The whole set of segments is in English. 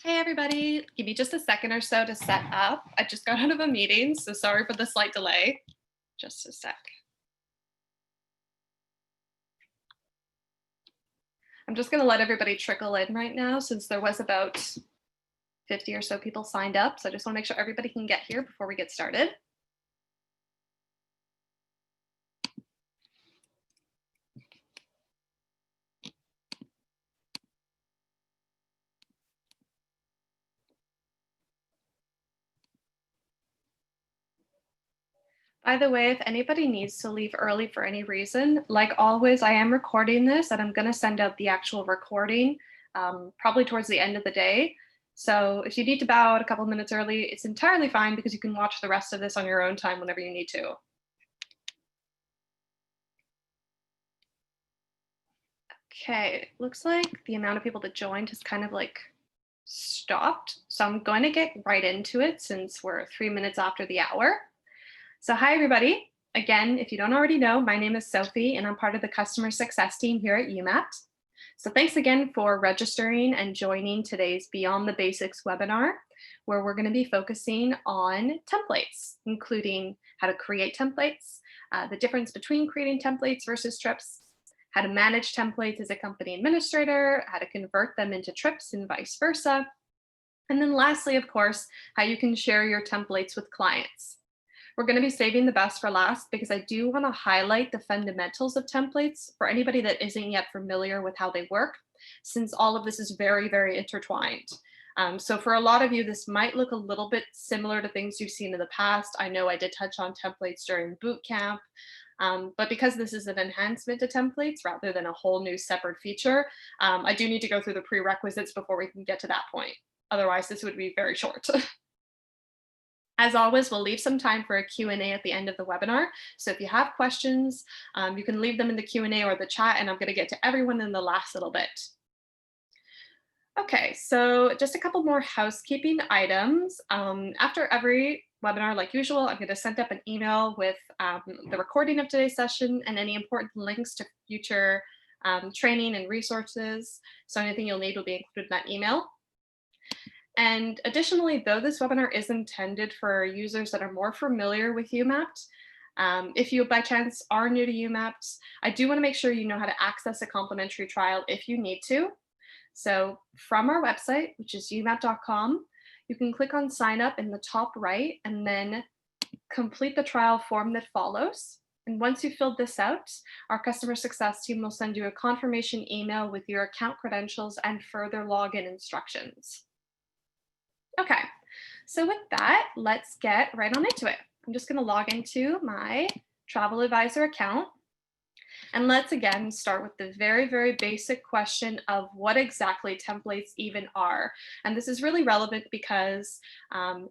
Hey everybody, give me just a second or so to set up. I just got out of a meeting, so sorry for the slight delay. Just a sec. I'm just gonna let everybody trickle in right now since there was about 50 or so people signed up. So I just wanna make sure everybody can get here before we get started. By the way, if anybody needs to leave early for any reason, like always, I am recording this and I'm gonna send out the actual recording probably towards the end of the day. So if you need to bow out a couple minutes early, it's entirely fine because you can watch the rest of this on your own time whenever you need to. Okay, looks like the amount of people that joined has kind of like stopped. So I'm going to get right into it since we're 3 minutes after the hour. So hi everybody. Again, if you don't already know, my name is Sophie and I'm part of the customer success team here at Umapped. So thanks again for registering and joining today's Beyond the Basics webinar, where we're going to be focusing on templates, including how to create templates, the difference between creating templates versus trips, how to manage templates as a company administrator, how to convert them into trips and vice versa. And then lastly, of course, how you can share your templates with clients. We're going to be saving the best for last because I do want to highlight the fundamentals of templates for anybody that isn't yet familiar with how they work, since all of this is very, very intertwined. So for a lot of you, this might look a little bit similar to things you've seen in the past. I know I did touch on templates during boot camp, but because this is an enhancement to templates rather than a whole new separate feature, I do need to go through the prerequisites before we can get to that point. Otherwise, this would be very short. As always, we'll leave some time for a Q&A at the end of the webinar. So if you have questions, you can leave them in the Q&A or the chat, and I'm going to get to everyone in the last little bit. Okay, so just a couple more housekeeping items. After every webinar, like usual, I'm going to send up an email with the recording of today's session and any important links to future training and resources. So anything you'll need will be included in that email. And additionally, though this webinar is intended for users that are more familiar with Umapped, if you by chance are new to Umapped, I do want to make sure you know how to access a complimentary trial if you need to. So from our website, which is umapped.com, you can click on sign up in the top right and then complete the trial form that follows. And once you've filled this out, our customer success team will send you a confirmation email with your account credentials and further login instructions. Okay, so with that, let's get right on into it. I'm just going to log into my travel advisor account. And let's again start with the very, very basic question of what exactly templates even are. And this is really relevant because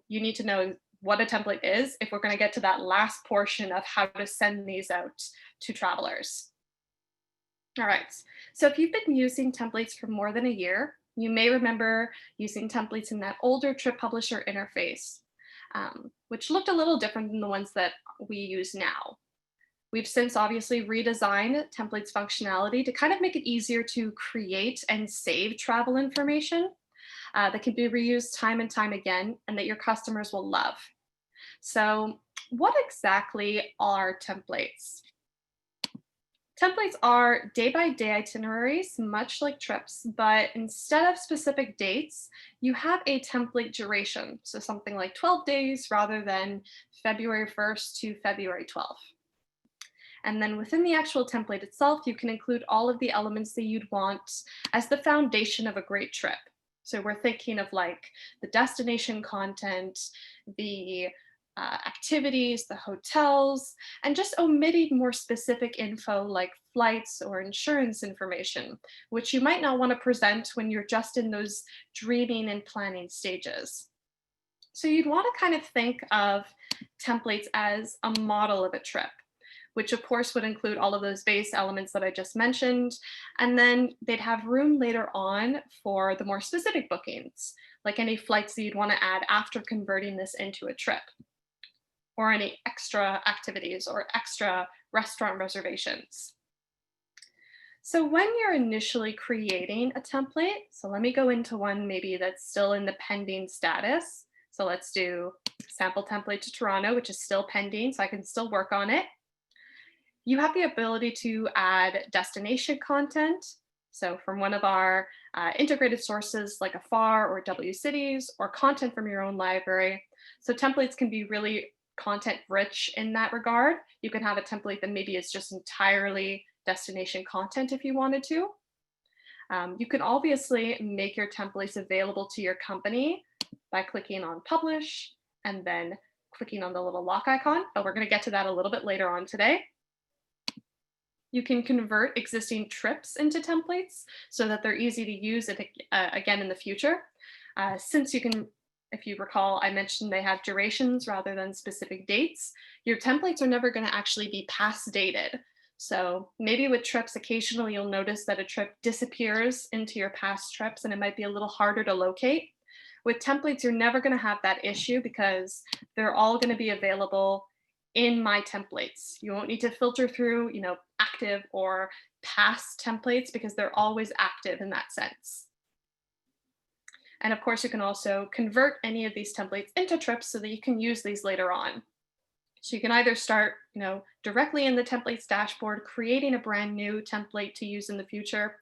you need to know what a template is if we're going to get to that last portion of how to send these out to travelers. All right, so if you've been using templates for more than a year, you may remember using templates in that older trip publisher interface, which looked a little different than the ones that we use now. We've since obviously redesigned templates functionality to kind of make it easier to create and save travel information that can be reused time and time again and that your customers will love. So what exactly are templates? Templates are day-by-day itineraries, much like trips, but instead of specific dates, you have a template duration. So something like 12 days rather than February 1st to February 12th. And then within the actual template itself, you can include all of the elements that you'd want as the foundation of a great trip. So we're thinking of like the destination content, the activities, the hotels, and just omitting more specific info like flights or insurance information, which you might not want to present when you're just in those dreaming and planning stages. So you'd want to kind of think of templates as a model of a trip, which of course would include all of those base elements that I just mentioned. And then they'd have room later on for the more specific bookings, like any flights that you'd want to add after converting this into a trip, or any extra activities or extra restaurant reservations. So when you're initially creating a template, so let me go into one maybe that's still in the pending status. So let's do sample template to Toronto, which is still pending, so I can still work on it. You have the ability to add destination content. So from one of our integrated sources like AFAR or W Cities, or content from your own library. So templates can be really content rich in that regard. You can have a template that maybe is just entirely destination content if you wanted to. You can obviously make your templates available to your company by clicking on publish and then clicking on the little lock icon, but we're going to get to that a little bit later on today. You can convert existing trips into templates so that they're easy to use again in the future. Since you can, if you recall, I mentioned they have durations rather than specific dates, your templates are never going to actually be past dated. So maybe with trips, occasionally you'll notice that a trip disappears into your past trips and it might be a little harder to locate. With templates, you're never going to have that issue because they're all going to be available in my templates. You won't need to filter through, active or past templates because they're always active in that sense. And of course, you can also convert any of these templates into trips so that you can use these later on. So you can either start, directly in the templates dashboard, creating a brand new template to use in the future,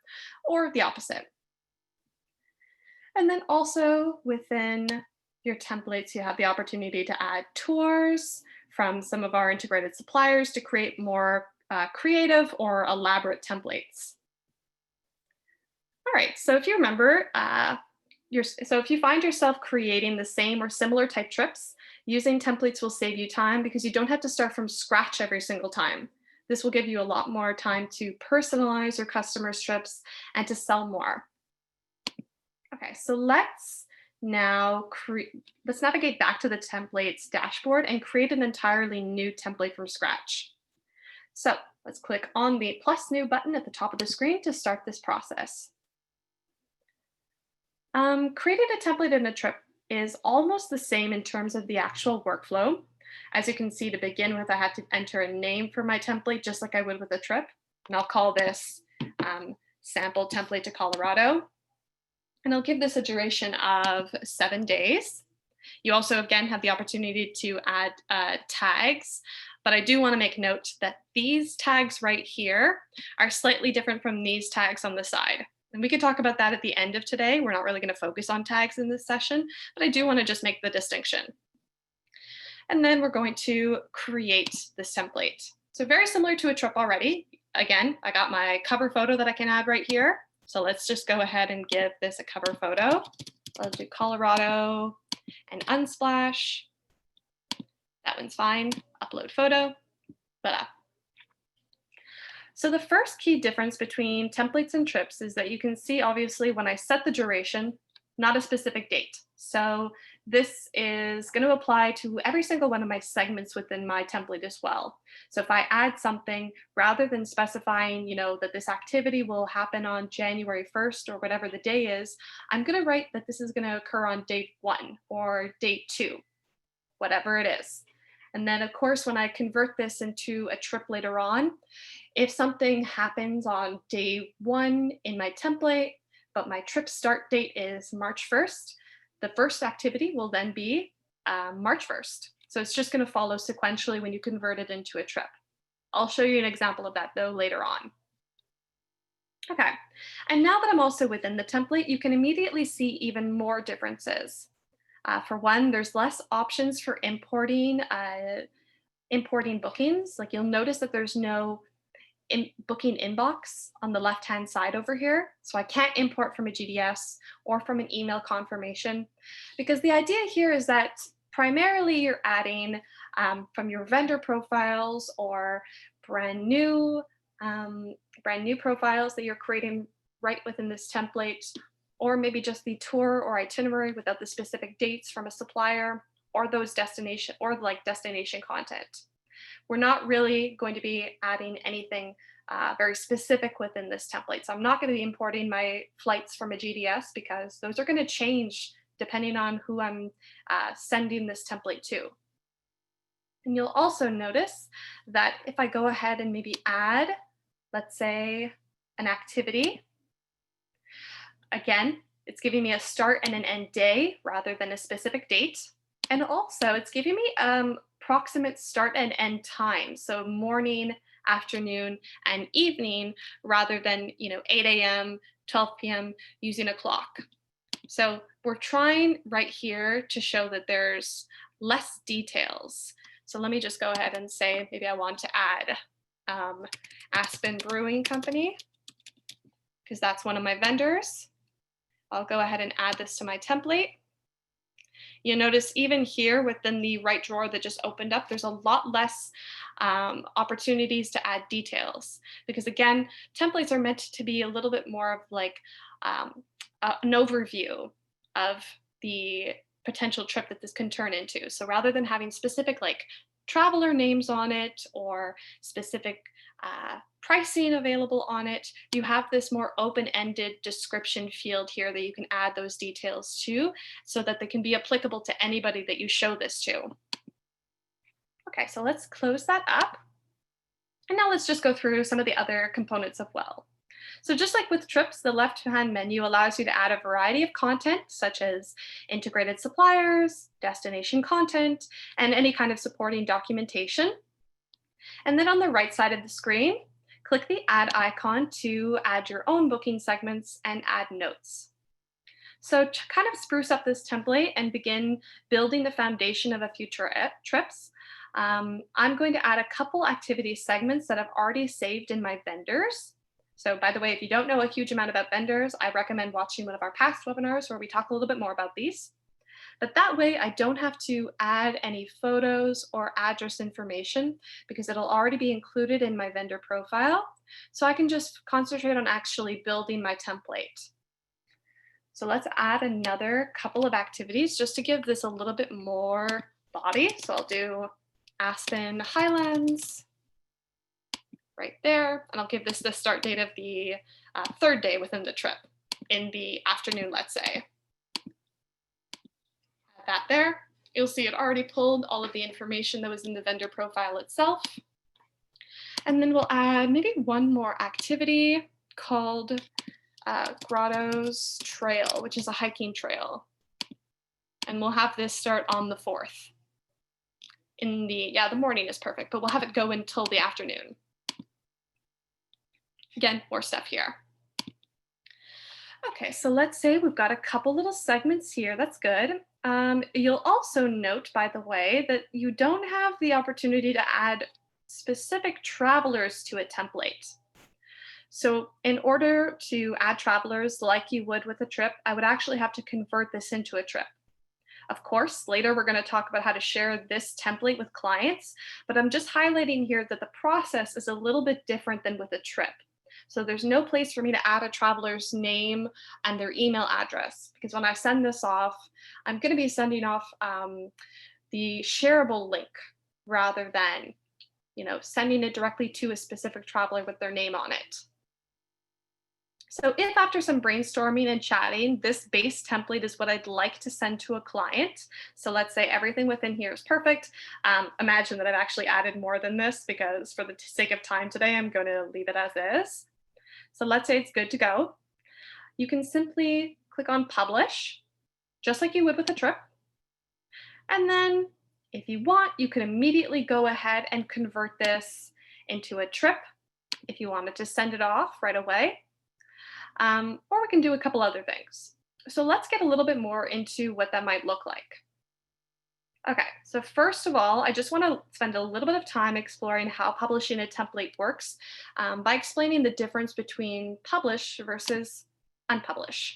or the opposite. And then also within your templates, you have the opportunity to add tours from some of our integrated suppliers to create more creative or elaborate templates. All right, so if you remember, if you find yourself creating the same or similar type trips, using templates will save you time because you don't have to start from scratch every single time. This will give you a lot more time to personalize your customers' trips and to sell more. Okay, so let's navigate back to the templates dashboard and create an entirely new template from scratch. So let's click on the plus new button at the top of the screen to start this process. Creating a template in a trip is almost the same in terms of the actual workflow. As you can see, to begin with, I had to enter a name for my template just like I would with a trip. And I'll call this sample template to Colorado. And I'll give this a duration of 7 days. You also, again, have the opportunity to add tags, but I do want to make note that these tags right here are slightly different from these tags on the side. And we could talk about that at the end of today. We're not really going to focus on tags in this session, but I do want to just make the distinction. And then we're going to create this template. So very similar to a trip already. Again, I got my cover photo that I can add right here. So let's just go ahead and give this a cover photo. I'll do Colorado and Unsplash. That one's fine. Upload photo. Voila. So the first key difference between templates and trips is that you can see, obviously, when I set the duration, not a specific date. So this is going to apply to every single one of my segments within my template as well. So if I add something, rather than specifying, that this activity will happen on January 1st or whatever the day is, I'm going to write that this is going to occur on date 1 or date 2, whatever it is. And then, of course, when I convert this into a trip later on, if something happens on day 1 in my template, but my trip start date is March 1st, the first activity will then be March 1st. So it's just going to follow sequentially when you convert it into a trip. I'll show you an example of that, though, later on. Okay, and now that I'm also within the template, you can immediately see even more differences. For one, there's less options for importing bookings. Like, you'll notice that there's no booking inbox on the left-hand side over here. So I can't import from a GDS or from an email confirmation, because the idea here is that primarily you're adding from your vendor profiles or brand new profiles that you're creating right within this template, or maybe just the tour or itinerary without the specific dates from a supplier, or those destination content. We're not really going to be adding anything very specific within this template. So I'm not going to be importing my flights from a GDS because those are going to change depending on who I'm sending this template to. And you'll also notice that if I go ahead and maybe add, let's say, an activity. Again, it's giving me a start and an end day rather than a specific date. And also it's giving me approximate start and end time. So morning, afternoon, and evening rather than, 8 a.m., 12 p.m. using a clock. So we're trying right here to show that there's less details. So let me just go ahead and say, maybe I want to add Aspen Brewing Company, because that's one of my vendors. I'll go ahead and add this to my template. You'll notice even here within the right drawer that just opened up, there's a lot less opportunities to add details. Because again, templates are meant to be a little bit more of like an overview of the potential trip that this can turn into. So rather than having specific like traveler names on it or specific pricing available on it, you have this more open-ended description field here that you can add those details to so that they can be applicable to anybody that you show this to. Okay, so let's close that up. And now let's just go through some of the other components as well. So just like with trips, the left-hand menu allows you to add a variety of content, such as integrated suppliers, destination content, and any kind of supporting documentation. And then on the right side of the screen, click the add icon to add your own booking segments and add notes. So to kind of spruce up this template and begin building the foundation of a future trips, I'm going to add a couple activity segments that I've already saved in my vendors. So by the way, if you don't know a huge amount about vendors, I recommend watching one of our past webinars where we talk a little bit more about these. But that way I don't have to add any photos or address information because it'll already be included in my vendor profile. So I can just concentrate on actually building my template. So let's add another couple of activities just to give this a little bit more body. So I'll do Aspen Highlands right there. And I'll give this the start date of the third day within the trip in the afternoon, let's say. Add that there. You'll see it already pulled all of the information that was in the vendor profile itself. And then we'll add maybe one more activity called Grottos Trail, which is a hiking trail. And we'll have this start on the 4th. The morning is perfect, but we'll have it go until the afternoon. Again, more stuff here. Okay, so let's say we've got a couple little segments here. That's good. You'll also note, by the way, that you don't have the opportunity to add specific travelers to a template. So in order to add travelers like you would with a trip, I would actually have to convert this into a trip. Of course, later we're going to talk about how to share this template with clients, but I'm just highlighting here that the process is a little bit different than with a trip. So there's no place for me to add a traveler's name and their email address, because when I send this off, I'm going to be sending off the shareable link rather than, sending it directly to a specific traveler with their name on it. So if after some brainstorming and chatting, this base template is what I'd like to send to a client. So let's say everything within here is perfect. Imagine that I've actually added more than this because for the sake of time today, I'm going to leave it as is. So let's say it's good to go. You can simply click on publish, just like you would with a trip. And then if you want, you can immediately go ahead and convert this into a trip if you wanted to send it off right away. Or we can do a couple other things. So let's get a little bit more into what that might look like. Okay, so first of all, I just want to spend a little bit of time exploring how publishing a template works by explaining the difference between publish versus unpublish.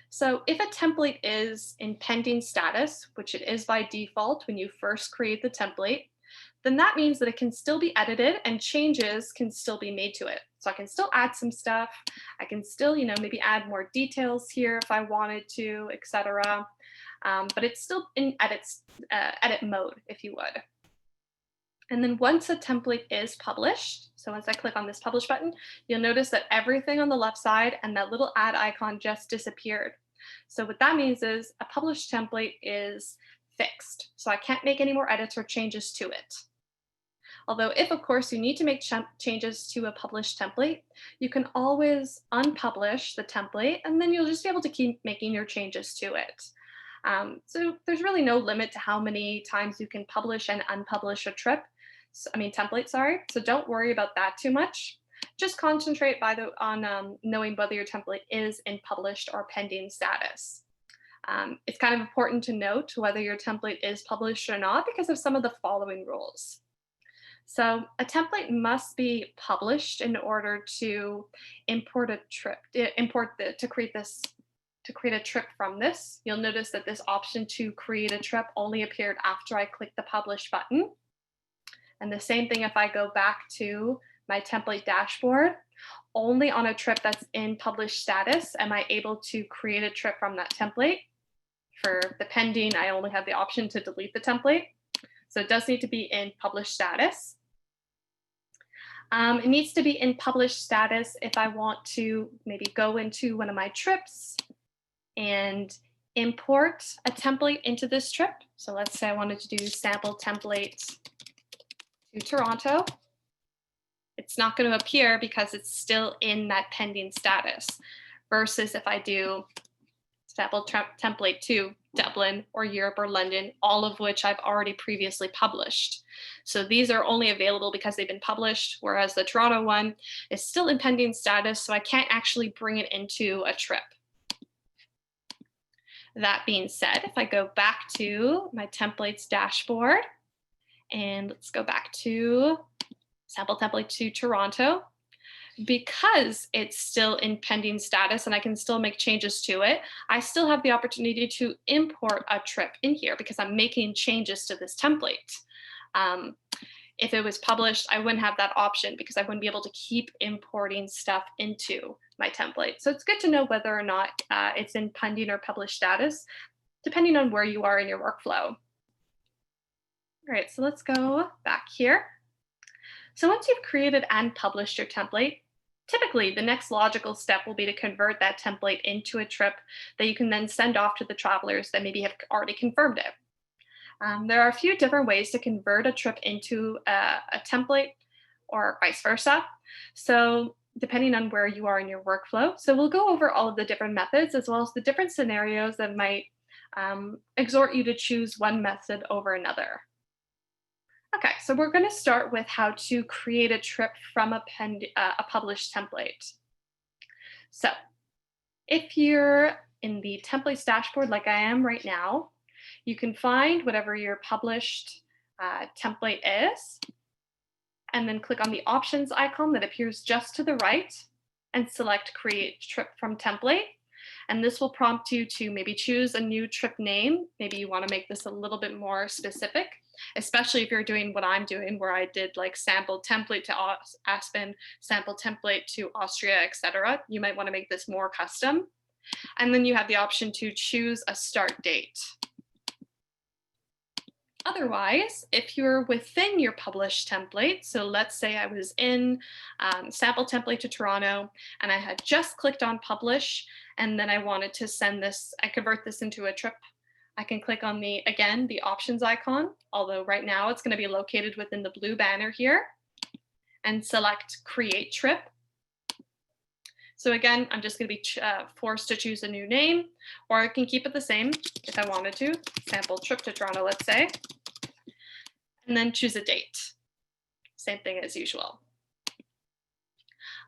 So if a template is in pending status, which it is by default when you first create the template, then that means that it can still be edited and changes can still be made to it. So I can still add some stuff. I can still, maybe add more details here if I wanted to, etc. But it's still in edit mode, if you would. And then once a template is published, so once I click on this publish button, you'll notice that everything on the left side and that little add icon just disappeared. So what that means is a published template is fixed. So I can't make any more edits or changes to it. Although if, of course, you need to make changes to a published template, you can always unpublish the template and then you'll just be able to keep making your changes to it. So there's really no limit to how many times you can publish and unpublish a template, sorry. So don't worry about that too much. Just concentrate on knowing whether your template is in published or pending status. It's kind of important to note whether your template is published or not because of some of the following rules. So a template must be published in order to import a trip, to create a trip from this. You'll notice that this option to create a trip only appeared after I clicked the publish button. And the same thing if I go back to my template dashboard, only on a trip that's in published status am I able to create a trip from that template. For the pending, I only have the option to delete the template. So it does need to be in published status. It needs to be in published status if I want to maybe go into one of my trips and import a template into this trip. So let's say I wanted to do sample template to Toronto. It's not going to appear because it's still in that pending status, versus if I do sample template to Dublin or Europe or London, all of which I've already previously published. So these are only available because they've been published, whereas the Toronto one is still in pending status, so I can't actually bring it into a trip. That being said, if I go back to my templates dashboard, and let's go back to sample template to Toronto, because it's still in pending status and I can still make changes to it, I still have the opportunity to import a trip in here because I'm making changes to this template. If it was published, I wouldn't have that option because I wouldn't be able to keep importing stuff into my template. So it's good to know whether or not it's in pending or published status, depending on where you are in your workflow. All right, so let's go back here. So once you've created and published your template, typically the next logical step will be to convert that template into a trip that you can then send off to the travelers that maybe have already confirmed it. There are a few different ways to convert a trip into a template or vice versa. So depending on where you are in your workflow. So we'll go over all of the different methods as well as the different scenarios that might exhort you to choose one method over another. Okay, so we're going to start with how to create a trip from a published template. So if you're in the templates dashboard like I am right now, you can find whatever your published template is, and then click on the options icon that appears just to the right and select create trip from template. And this will prompt you to maybe choose a new trip name. Maybe you want to make this a little bit more specific, especially if you're doing what I'm doing, where I did like sample template to Aspen, sample template to Austria, etc. You might want to make this more custom. And then you have the option to choose a start date. Otherwise, if you're within your published template, so let's say I was in sample template to Toronto and I had just clicked on publish, and then I wanted to convert this into a trip, I can click on the options icon, although right now it's going to be located within the blue banner here, and select create trip. So again, I'm just going to be forced to choose a new name, or I can keep it the same if I wanted to, sample trip to Toronto, let's say, and then choose a date. Same thing as usual.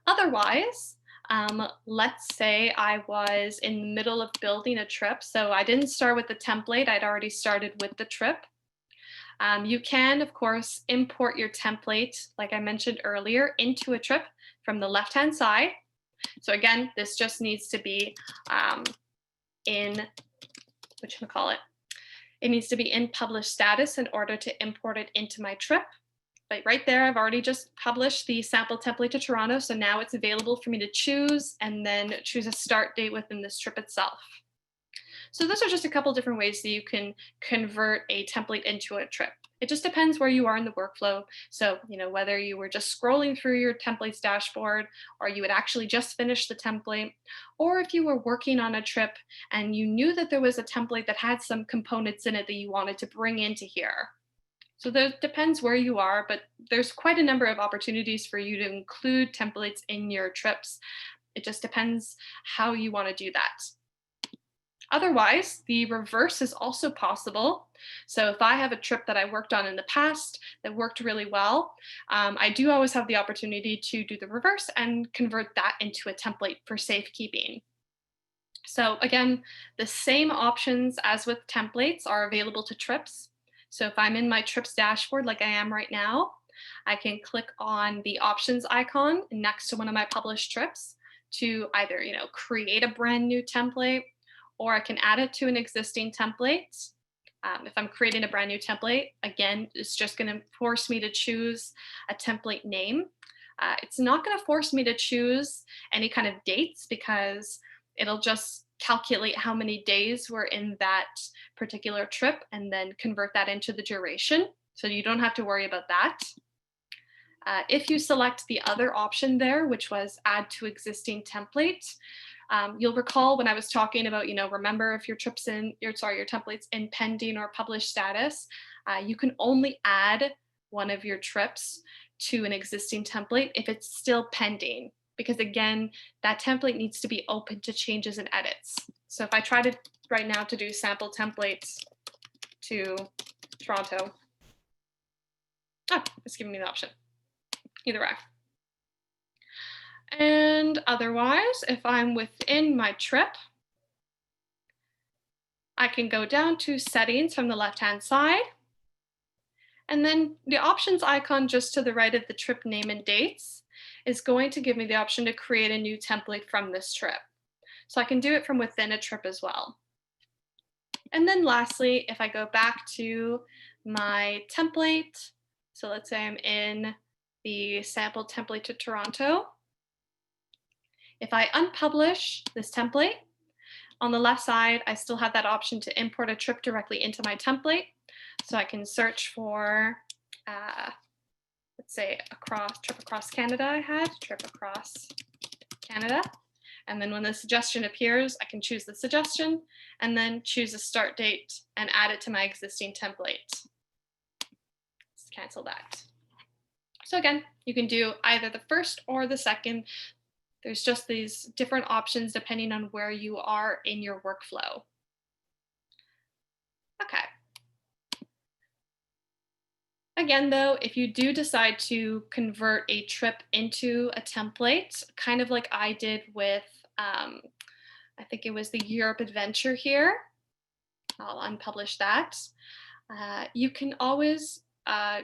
Otherwise, let's say I was in the middle of building a trip. So I didn't start with the template, I'd already started with the trip. You can, of course, import your template, like I mentioned earlier, into a trip from the left-hand side. So again, this just needs to be it needs to be in published status in order to import it into my trip. But right there, I've already just published the sample template to Toronto. So now it's available for me to choose and then choose a start date within this trip itself. So those are just a couple different ways that you can convert a template into a trip. It just depends where you are in the workflow. So, whether you were just scrolling through your templates dashboard, or you had actually just finished the template, or if you were working on a trip and you knew that there was a template that had some components in it that you wanted to bring into here. So that depends where you are, but there's quite a number of opportunities for you to include templates in your trips. It just depends how you want to do that. Otherwise, the reverse is also possible. So if I have a trip that I worked on in the past that worked really well, I do always have the opportunity to do the reverse and convert that into a template for safekeeping. So again, the same options as with templates are available to trips. So if I'm in my trips dashboard like I am right now, I can click on the options icon next to one of my published trips to either, create a brand new template, or I can add it to an existing template. If I'm creating a brand new template, again, it's just going to force me to choose a template name. It's not going to force me to choose any kind of dates because it'll just calculate how many days were in that particular trip and then convert that into the duration. So you don't have to worry about that. If you select the other option there, which was add to existing template, you'll recall when I was talking about, remember if your template's in pending or published status, you can only add one of your trips to an existing template if it's still pending, because again, that template needs to be open to changes and edits. So if I try to right now to do sample templates to Toronto, it's giving me the option. Either way. And otherwise, if I'm within my trip, I can go down to settings from the left-hand side. And then the options icon just to the right of the trip name and dates is going to give me the option to create a new template from this trip. So I can do it from within a trip as well. And then lastly, if I go back to my template, so let's say I'm in the sample template to Toronto. If I unpublish this template, on the left side, I still have that option to import a trip directly into my template. So I can search for, let's say, trip across Canada I had, trip across Canada. And then when the suggestion appears, I can choose the suggestion and then choose a start date and add it to my existing template. Let's cancel that. So again, you can do either the first or the second. There's just these different options depending on where you are in your workflow. Okay. Again, though, if you do decide to convert a trip into a template, kind of like I did with, I think it was the Europe adventure here, I'll unpublish that. You can always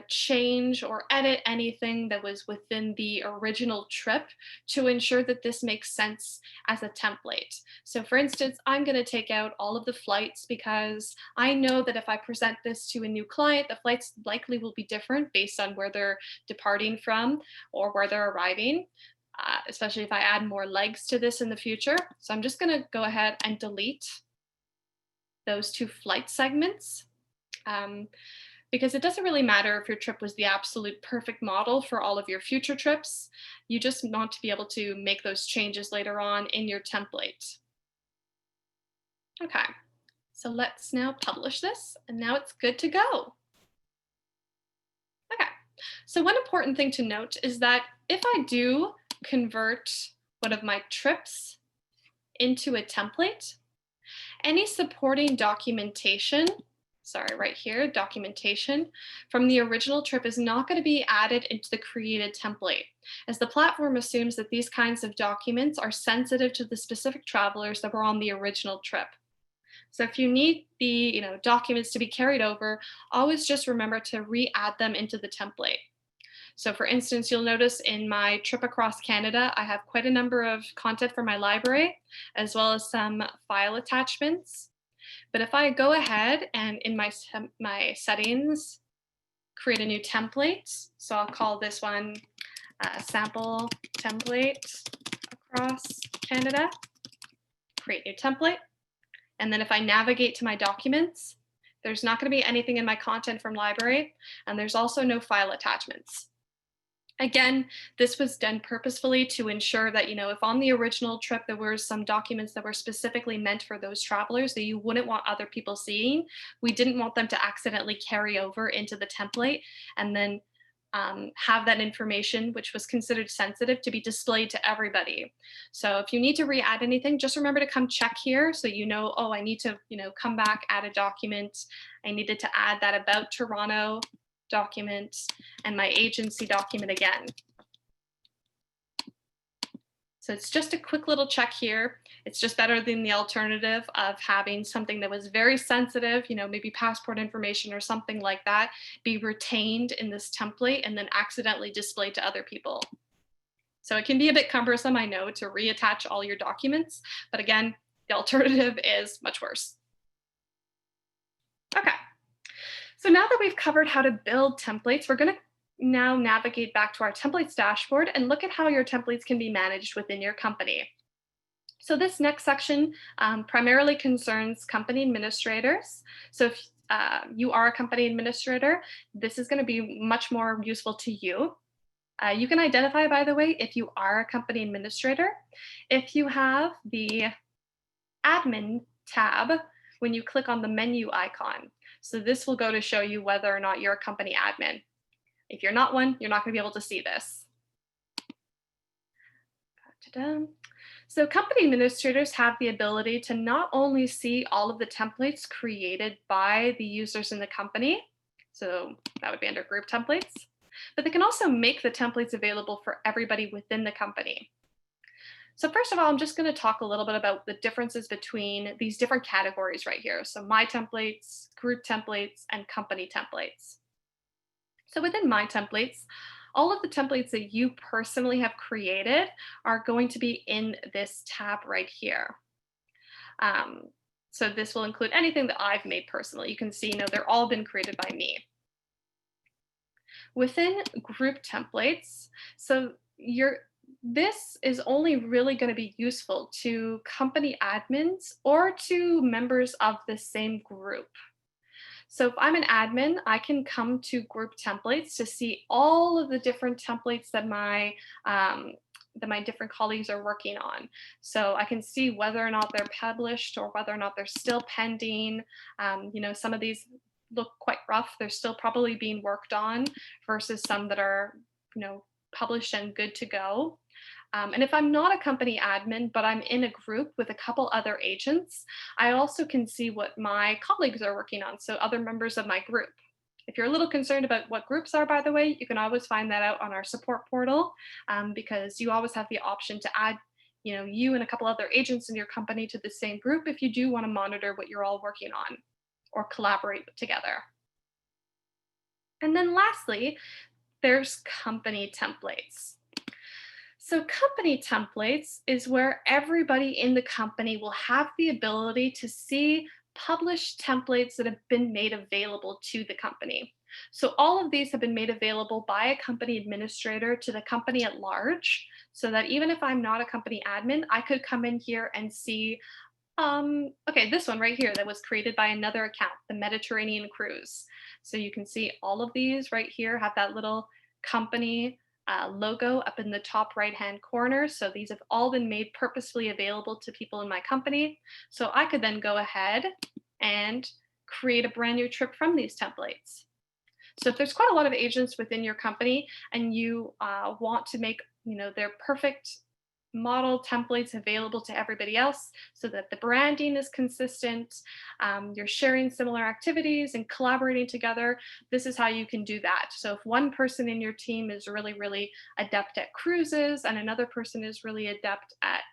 change or edit anything that was within the original trip to ensure that this makes sense as a template. So for instance, I'm going to take out all of the flights because I know that if I present this to a new client, the flights likely will be different based on where they're departing from or where they're arriving. Especially if I add more legs to this in the future. So I'm just going to go ahead and delete those two flight segments. Because it doesn't really matter if your trip was the absolute perfect model for all of your future trips. You just want to be able to make those changes later on in your template. Okay, so let's now publish this, and now it's good to go. Okay, so one important thing to note is that if I do convert one of my trips into a template, any supporting documentation, right here, documentation from the original trip is not going to be added into the created template, as the platform assumes that these kinds of documents are sensitive to the specific travelers that were on the original trip. So if you need the documents to be carried over, always just remember to re-add them into the template. So for instance, you'll notice in my trip across Canada, I have quite a number of content from my library, as well as some file attachments. But if I go ahead and in my settings, create a new template, so I'll call this one sample template across Canada, create new template. And then if I navigate to my documents, there's not going to be anything in my content from library, and there's also no file attachments. Again, this was done purposefully to ensure that, if on the original trip there were some documents that were specifically meant for those travelers that you wouldn't want other people seeing, we didn't want them to accidentally carry over into the template and then have that information, which was considered sensitive, to be displayed to everybody. So if you need to re-add anything, just remember to come check here so you know, oh, I need to, come back, add a document. I needed to add that About Toronto document and my agency document again. So it's just a quick little check here. It's just better than the alternative of having something that was very sensitive, maybe passport information or something like that, be retained in this template and then accidentally displayed to other people. So it can be a bit cumbersome, I know, to reattach all your documents, but again, the alternative is much worse. Okay, so now that we've covered how to build templates, we're going to now navigate back to our templates dashboard and look at how your templates can be managed within your company. So this next section primarily concerns company administrators. So if you are a company administrator, this is going to be much more useful to you. You can identify, by the way, if you are a company administrator, if you have the admin tab when you click on the menu icon. So this will go to show you whether or not you're a company admin. If you're not one, you're not going to be able to see this. Ta-da. So company administrators have the ability to not only see all of the templates created by the users in the company, so that would be under group templates, but they can also make the templates available for everybody within the company. So first of all, I'm just going to talk a little bit about the differences between these different categories right here. So my templates, group templates, and company templates. So within my templates, all of the templates that you personally have created are going to be in this tab right here. So this will include anything that I've made personally. You can see, they're all been created by me. Within group templates, so this is only really going to be useful to company admins or to members of the same group. So if I'm an admin, I can come to group templates to see all of the different templates that my different colleagues are working on. So I can see whether or not they're published or whether or not they're still pending. Some of these look quite rough. They're still probably being worked on versus some that are, published and good to go. And if I'm not a company admin, but I'm in a group with a couple other agents, I also can see what my colleagues are working on, so other members of my group. If you're a little concerned about what groups are, by the way, you can always find that out on our support portal, because you always have the option to add you and a couple other agents in your company to the same group if you do want to monitor what you're all working on or collaborate together. And then lastly, there's company templates. So company templates is where everybody in the company will have the ability to see published templates that have been made available to the company. So all of these have been made available by a company administrator to the company at large, so that even if I'm not a company admin, I could come in here and see, okay, this one right here that was created by another account, the Mediterranean Cruise. So you can see all of these right here have that little company logo up in the top right-hand corner. So these have all been made purposefully available to people in my company. So I could then go ahead and create a brand new trip from these templates. So if there's quite a lot of agents within your company and you want to make their perfect model templates available to everybody else so that the branding is consistent, you're sharing similar activities and collaborating together, this is how you can do that. So if one person in your team is really, really adept at cruises and another person is really adept at,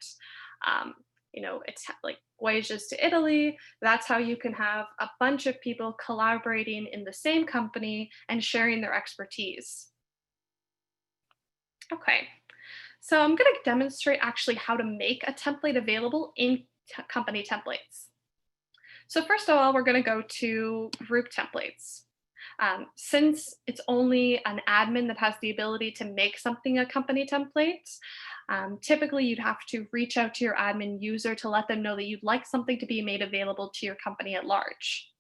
it's like voyages to Italy, that's how you can have a bunch of people collaborating in the same company and sharing their expertise. Okay. So I'm going to demonstrate actually how to make a template available in company templates. So first of all, we're going to go to group templates. Since it's only an admin that has the ability to make something a company template, typically you'd have to reach out to your admin user to let them know that you'd like something to be made available to your company at large.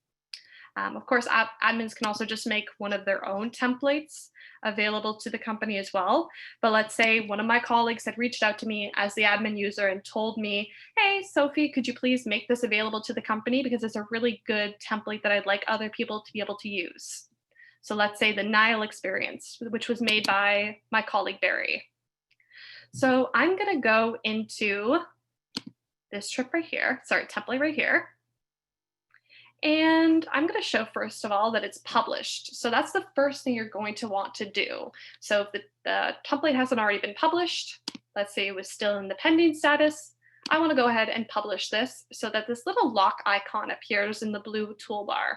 Of course, admins can also just make one of their own templates available to the company as well. But let's say one of my colleagues had reached out to me as the admin user and told me, hey, Sophie, could you please make this available to the company because it's a really good template that I'd like other people to be able to use. So let's say the Nile experience, which was made by my colleague Barry. So I'm going to go into this trip right here, sorry, template right here. And I'm going to show first of all that it's published. So that's the first thing you're going to want to do. So if the template hasn't already been published, let's say it was still in the pending status, I want to go ahead and publish this so that this little lock icon appears in the blue toolbar.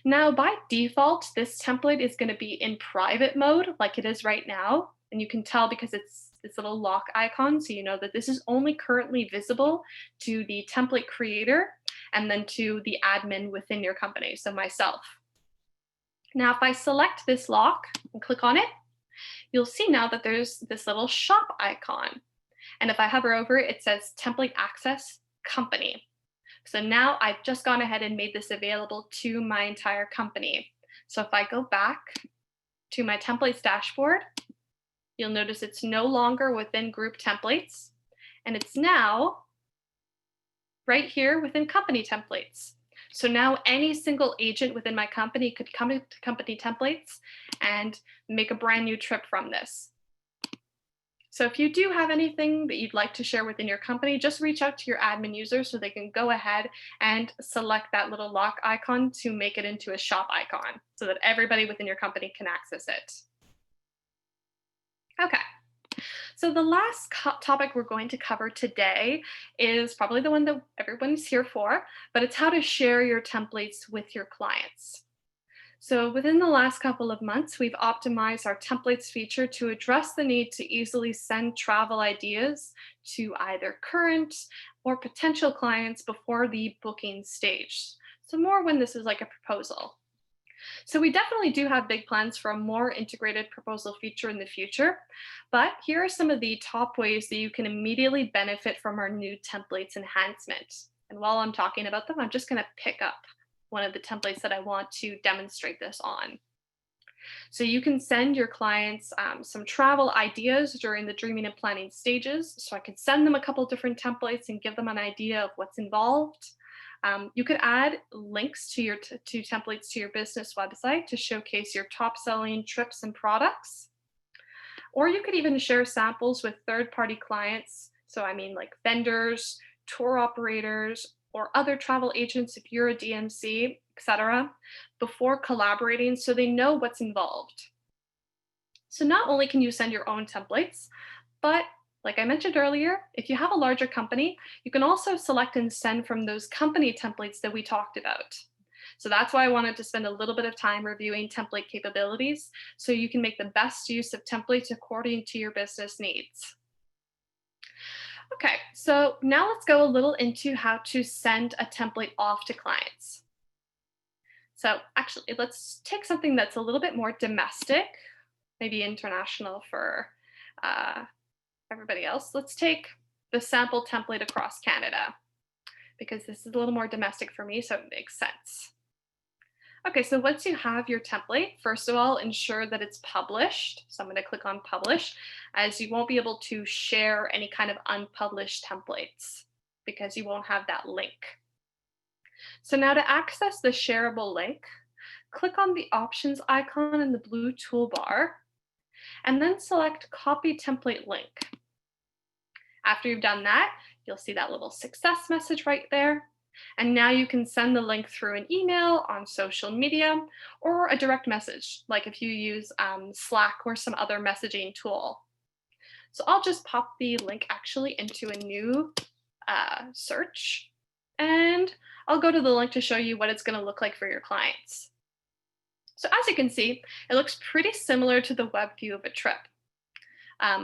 Now, by default, this template is going to be in private mode like it is right now. And you can tell because it's this little lock icon, so you know that this is only currently visible to the template creator and then to the admin within your company, so myself. Now, if I select this lock and click on it, you'll see now that there's this little shop icon. And if I hover over it, it says Template Access Company. So now I've just gone ahead and made this available to my entire company. So if I go back to my templates dashboard, you'll notice it's no longer within group templates, and it's now right here within company templates. So now any single agent within my company could come to company templates and make a brand new trip from this. So if you do have anything that you'd like to share within your company, just reach out to your admin user so they can go ahead and select that little lock icon to make it into a shop icon so that everybody within your company can access it. Okay. So the last topic we're going to cover today is probably the one that everyone's here for, but it's how to share your templates with your clients. So within the last couple of months, we've optimized our templates feature to address the need to easily send travel ideas to either current or potential clients before the booking stage. So more when this is like a proposal. So we definitely do have big plans for a more integrated proposal feature in the future, but here are some of the top ways that you can immediately benefit from our new templates enhancement. And while I'm talking about them, I'm just going to pick up one of the templates that I want to demonstrate this on. So you can send your clients some travel ideas during the dreaming and planning stages. So I could send them a couple different templates and give them an idea of what's involved. You could add links to your templates to your business website to showcase your top selling trips and products. Or you could even share samples with third-party clients. So I mean like vendors, tour operators, or other travel agents if you're a DMC, etc., before collaborating so they know what's involved. So not only can you send your own templates, but like I mentioned earlier, if you have a larger company, you can also select and send from those company templates that we talked about. So that's why I wanted to spend a little bit of time reviewing template capabilities so you can make the best use of templates according to your business needs. Okay, so now let's go a little into how to send a template off to clients. So actually, let's take something that's a little bit more domestic, maybe international for everybody else. Let's take the sample template across Canada because this is a little more domestic for me, so it makes sense. Okay, so once you have your template, first of all, ensure that it's published. So I'm going to click on publish, as you won't be able to share any kind of unpublished templates because you won't have that link. So now to access the shareable link, click on the options icon in the blue toolbar and then select copy template link. After you've done that, you'll see that little success message right there. And now you can send the link through an email, on social media, or a direct message, like if you use Slack or some other messaging tool. So I'll just pop the link actually into a new search, and I'll go to the link to show you what it's going to look like for your clients. So as you can see, it looks pretty similar to the web view of a trip.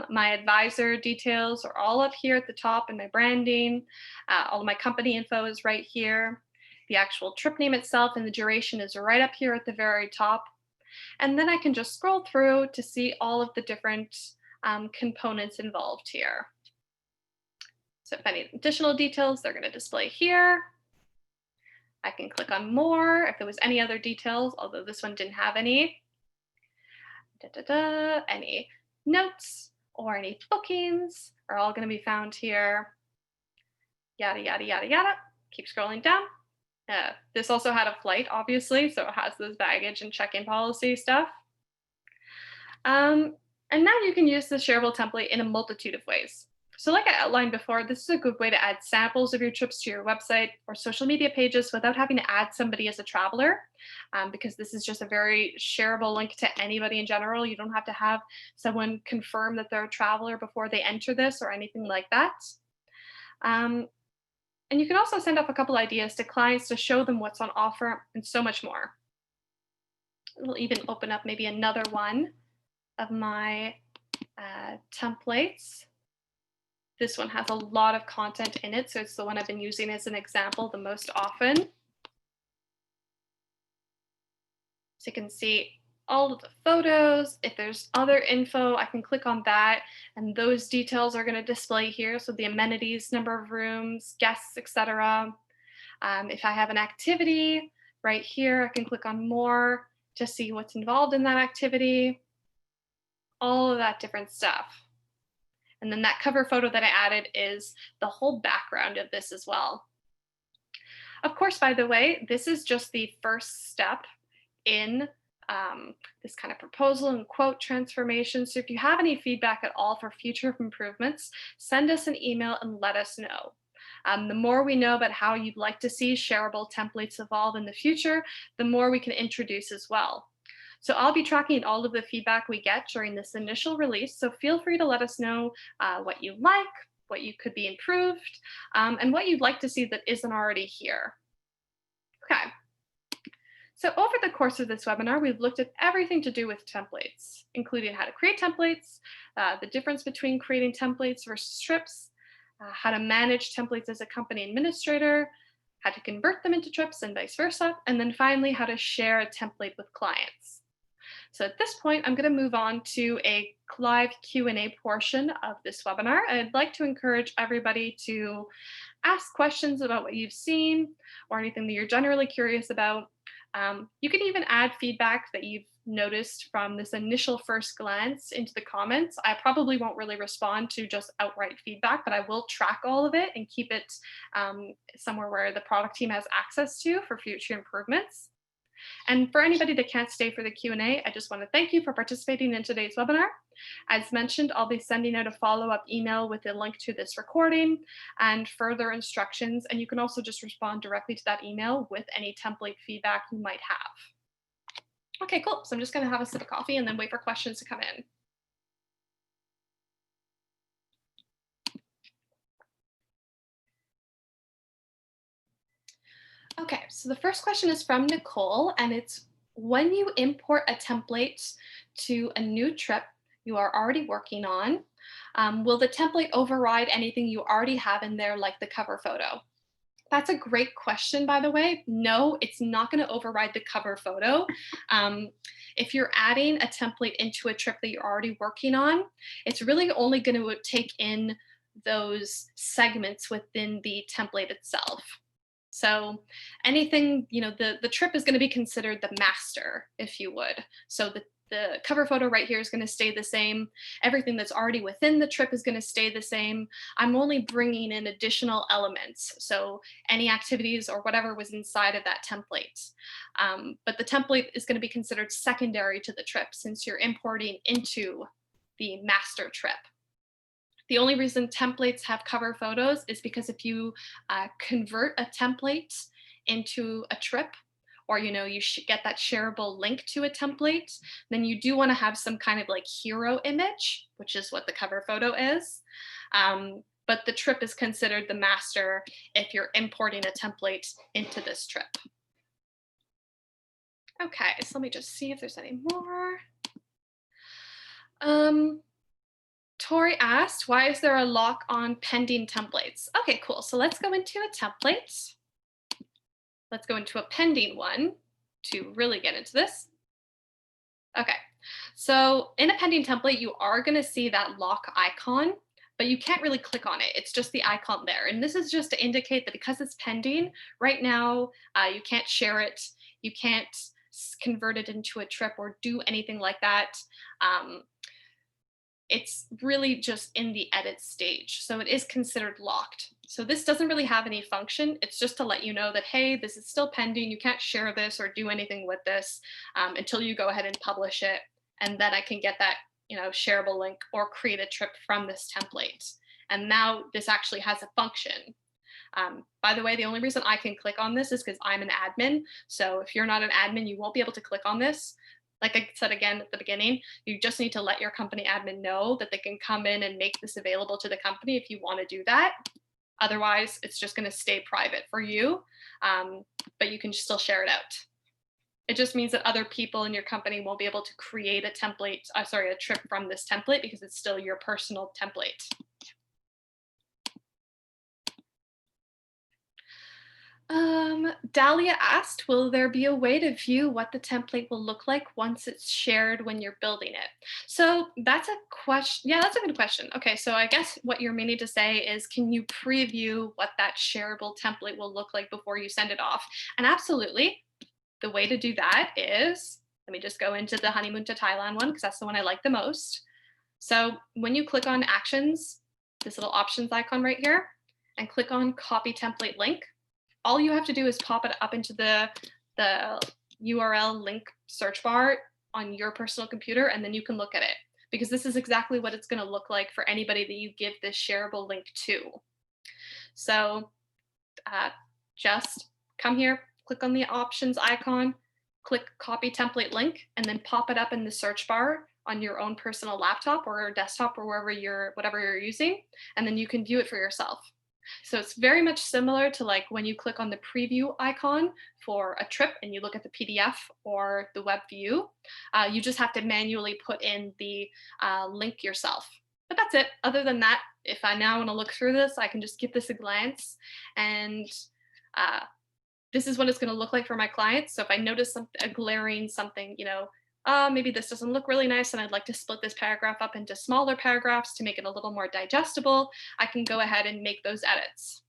My advisor details are all up here at the top in my branding. All of my company info is right here. The actual trip name itself and the duration is right up here at the very top. And then I can just scroll through to see all of the different components involved here. So if any additional details, they're going to display here. I can click on more if there was any other details, although this one didn't have any. Any notes or any bookings are all going to be found here. Yada, yada, yada, yada. Keep scrolling down. This also had a flight, obviously, so it has those baggage and check-in policy stuff. Um, and now you can use the shareable template in a multitude of ways. So, like I outlined before, this is a good way to add samples of your trips to your website or social media pages without having to add somebody as a traveler, because this is just a very shareable link to anybody in general. You don't have to have someone confirm that they're a traveler before they enter this or anything like that. Um, and you can also send off a couple ideas to clients to show them what's on offer and so much more. We'll even open up maybe another one of my templates. This one has a lot of content in it, so it's the one I've been using as an example the most often. So you can see all of the photos. If there's other info, I can click on that, and those details are going to display here. So the amenities, number of rooms, guests, etc. If I have an activity right here, I can click on more to see what's involved in that activity, all of that different stuff. And then that cover photo that I added is the whole background of this as well. Of course, by the way, this is just the first step in this kind of proposal and quote transformation. So if you have any feedback at all for future improvements, send us an email and let us know. The more we know about how you'd like to see shareable templates evolve in the future, the more we can introduce as well. So I'll be tracking all of the feedback we get during this initial release. So feel free to let us know what you like, what you could be improved, and what you'd like to see that isn't already here. Okay. So over the course of this webinar, we've looked at everything to do with templates, including how to create templates, the difference between creating templates versus trips, how to manage templates as a company administrator, how to convert them into trips and vice versa, and then finally how to share a template with clients. So at this point, I'm going to move on to a live Q&A portion of this webinar. I'd like to encourage everybody to ask questions about what you've seen or anything that you're generally curious about. You can even add feedback that you've noticed from this initial first glance into the comments. I probably won't really respond to just outright feedback, but I will track all of it and keep it somewhere where the product team has access to for future improvements. And for anybody that can't stay for the Q&A, I just want to thank you for participating in today's webinar. As mentioned, I'll be sending out a follow-up email with a link to this recording and further instructions, and you can also just respond directly to that email with any template feedback you might have. Okay, cool. So I'm just going to have a sip of coffee and then wait for questions to come in. Okay, so the first question is from Nicole, and it's when you import a template to a new trip you are already working on, will the template override anything you already have in there, like the cover photo? That's a great question, by the way. No, it's not going to override the cover photo. If you're adding a template into a trip that you're already working on, it's really only going to take in those segments within the template itself. So anything, the trip is going to be considered the master, if you would. So the cover photo right here is going to stay the same. Everything that's already within the trip is going to stay the same. I'm only bringing in additional elements. So any activities or whatever was inside of that template. But the template is going to be considered secondary to the trip since you're importing into the master trip. The only reason templates have cover photos is because if you convert a template into a trip, or you should get that shareable link to a template, then you do want to have some kind of like hero image, which is what the cover photo is. But the trip is considered the master if you're importing a template into this trip. Okay, so let me just see if there's any more. Tori asked, why is there a lock on pending templates? Okay, cool. So let's go into a template. Let's go into a pending one to really get into this. Okay, so in a pending template, you are going to see that lock icon, but you can't really click on it. It's just the icon there. And this is just to indicate that because it's pending, right now, you can't share it. You can't convert it into a trip or do anything like that. it's really just in the edit stage. So it is considered locked. So this doesn't really have any function. It's just to let you know that, hey, this is still pending. You can't share this or do anything with this until you go ahead and publish it. And then I can get that, shareable link or create a trip from this template. And now this actually has a function. By the way, the only reason I can click on this is because I'm an admin. So if you're not an admin, you won't be able to click on this. Like I said again at the beginning, you just need to let your company admin know that they can come in and make this available to the company if you want to do that. Otherwise, it's just going to stay private for you, but you can still share it out. It just means that other people in your company won't be able to create a template, a trip from this template because it's still your personal template. Dahlia asked, will there be a way to view what the template will look like once it's shared when you're building it? So that's a question. Yeah, that's a good question. Okay, so I guess what you're meaning to say is, can you preview what that shareable template will look like before you send it off? And absolutely, the way to do that is, let me just go into the honeymoon to Thailand one because that's the one I like the most. So when you click on actions, this little options icon right here, and click on copy template link, all you have to do is pop it up into the URL link search bar on your personal computer, and then you can look at it, because this is exactly what it's going to look like for anybody that you give this shareable link to. So just come here, click on the options icon, click copy template link, and then pop it up in the search bar on your own personal laptop or desktop or whatever you're using, and then you can view it for yourself. So it's very much similar to like when you click on the preview icon for a trip and you look at the PDF or the web view, you just have to manually put in the link yourself. But that's it. Other than that, if I now want to look through this, I can just give this a glance, and this is what it's going to look like for my clients. So if I notice a glaring something, maybe this doesn't look really nice and I'd like to split this paragraph up into smaller paragraphs to make it a little more digestible, I can go ahead and make those edits.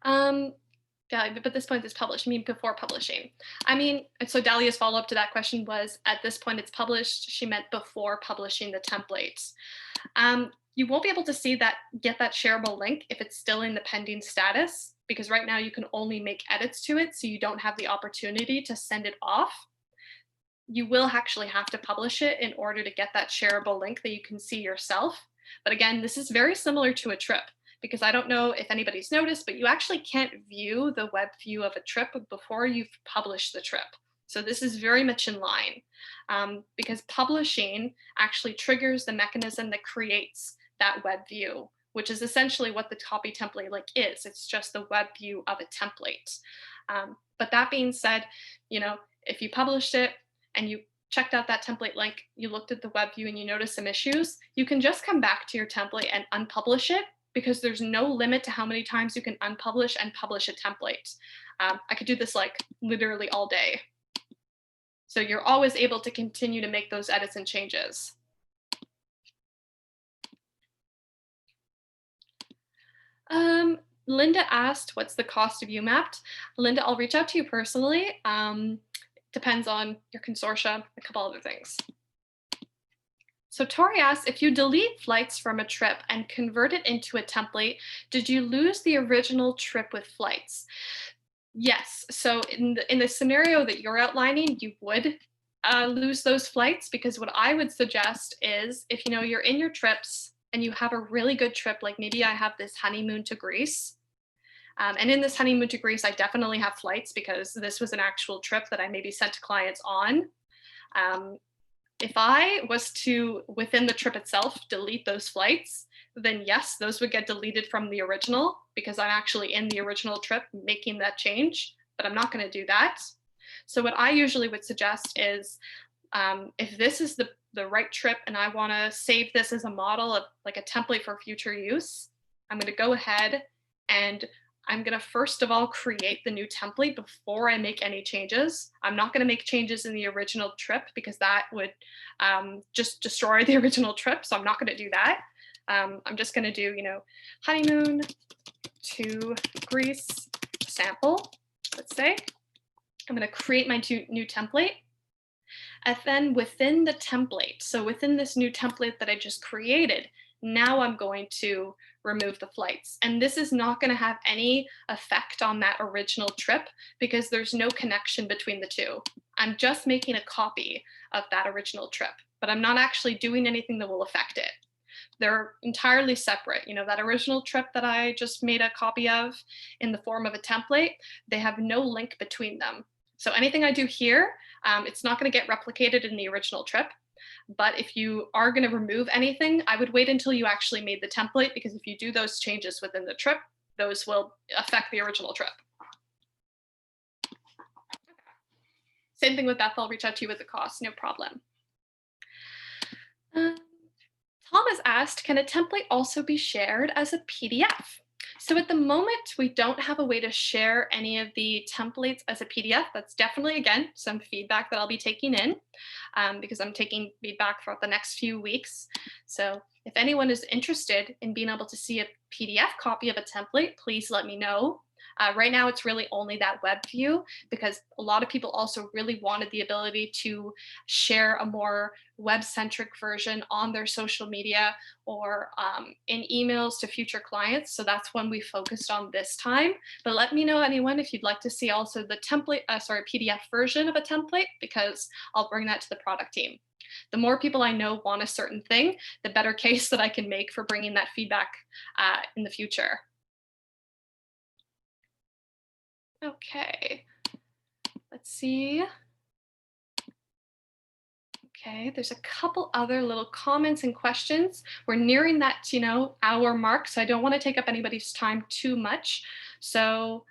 Dahlia, but at this point it's published. I mean, before publishing. I mean, so Dahlia's follow-up to that question was, at this point it's published. She meant before publishing the templates. You won't be able to get that shareable link if it's still in the pending status, because right now you can only make edits to it, so you don't have the opportunity to send it off. You will actually have to publish it in order to get that shareable link that you can see yourself. But again, this is very similar to a trip, because I don't know if anybody's noticed, but you actually can't view the web view of a trip before you've published the trip. So this is very much in line, because publishing actually triggers the mechanism that creates that web view, which is essentially what the copy template link is. It's just the web view of a template. But that being said, if you published it and you checked out that template link, you looked at the web view and you noticed some issues, you can just come back to your template and unpublish it, because there's no limit to how many times you can unpublish and publish a template. I could do this like literally all day. So you're always able to continue to make those edits and changes. Linda asked, what's the cost of Umapped? Linda, I'll reach out to you personally. Depends on your consortia, a couple other things. So Tori asked, if you delete flights from a trip and convert it into a template, did you lose the original trip with flights? Yes. So in the scenario that you're outlining, you would lose those flights, because what I would suggest is, if you're in your trips and you have a really good trip, like maybe I have this honeymoon to Greece. And in this honeymoon to Greece, I definitely have flights because this was an actual trip that I maybe sent clients on. If I was to, within the trip itself, delete those flights, then yes, those would get deleted from the original, because I'm actually in the original trip making that change, but I'm not going to do that. So what I usually would suggest is, if this is the right trip and I want to save this as a model of like a template for future use, I'm going to go ahead and I'm going to first of all create the new template before I make any changes. I'm not going to make changes in the original trip, because that would just destroy the original trip. So I'm not going to do that. I'm just going to do, honeymoon to Greece sample, let's say. I'm going to create my new template. And then within the template, so within this new template that I just created, now I'm going to remove the flights. And this is not going to have any effect on that original trip because there's no connection between the two. I'm just making a copy of that original trip, but I'm not actually doing anything that will affect it. They're entirely separate. You know, that original trip that I just made a copy of in the form of a template, they have no link between them. So anything I do here, it's not going to get replicated in the original trip. But if you are going to remove anything, I would wait until you actually made the template, because if you do those changes within the trip, those will affect the original trip. Same thing with that, they'll reach out to you with the cost, no problem. Tom has asked, can a template also be shared as a PDF? So at the moment, we don't have a way to share any of the templates as a PDF. That's definitely, again, some feedback that I'll be taking in because I'm taking feedback throughout the next few weeks. So if anyone is interested in being able to see a PDF copy of a template, please let me know. Right now, it's really only that web view because a lot of people also really wanted the ability to share a more web-centric version on their social media or in emails to future clients. So that's when we focused on this time. But let me know, anyone, if you'd like to see also the template, PDF version of a template, because I'll bring that to the product team. The more people I know want a certain thing, the better case that I can make for bringing that feedback in the future. Okay, let's see. Okay, there's a couple other little comments and questions. We're nearing that, hour mark, so I don't want to take up anybody's time too much. So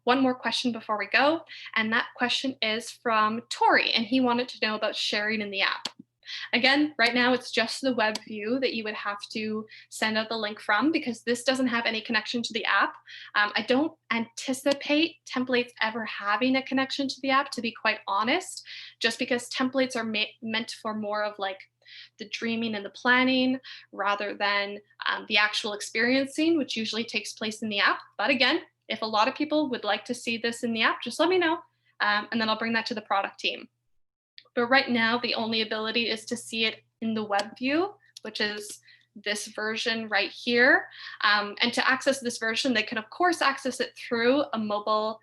one more question before we go, and that question is from Tori, and he wanted to know about sharing in the app. Again, right now it's just the web view that you would have to send out the link from because this doesn't have any connection to the app. I don't anticipate templates ever having a connection to the app, to be quite honest, just because templates are meant for more of like the dreaming and the planning rather than the actual experiencing, which usually takes place in the app. But again, if a lot of people would like to see this in the app, just let me know, and then I'll bring that to the product team. But right now, the only ability is to see it in the web view, which is this version right here. And to access this version, they can, of course, access it through a mobile,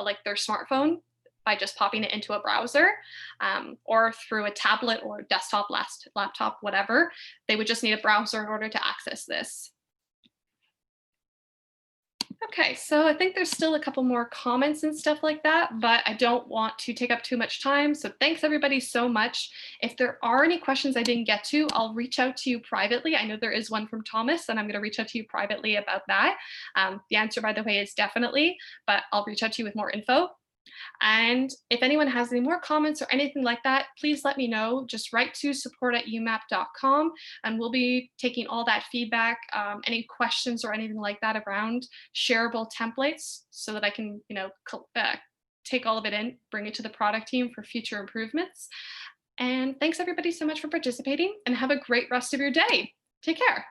like their smartphone by just popping it into a browser or through a tablet or desktop, laptop, whatever. They would just need a browser in order to access this. Okay, so I think there's still a couple more comments and stuff like that, but I don't want to take up too much time. So thanks everybody so much. If there are any questions I didn't get to, I'll reach out to you privately. I know there is one from Thomas, and I'm going to reach out to you privately about that. The answer, by the way, is definitely, but I'll reach out to you with more info. And if anyone has any more comments or anything like that, please let me know. Just write to support@umapped.com, and we'll be taking all that feedback, any questions or anything like that around shareable templates so that I can, take all of it in, bring it to the product team for future improvements. And thanks everybody so much for participating, and have a great rest of your day. Take care.